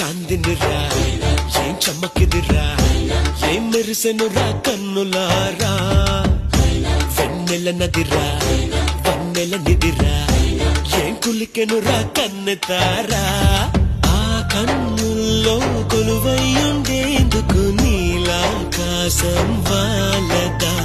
చాందినిరా ఏం చమ్మకిదిరా ఏం మెరిసెనురా కన్నులారా వెన్నెల నదిరా వన్నెల నిదిరా ఏం కులికెనురా కన్నెతారా ఆ కన్నుల్లో కొలువై ఉండేందుకు నీలాకాశం వాలదా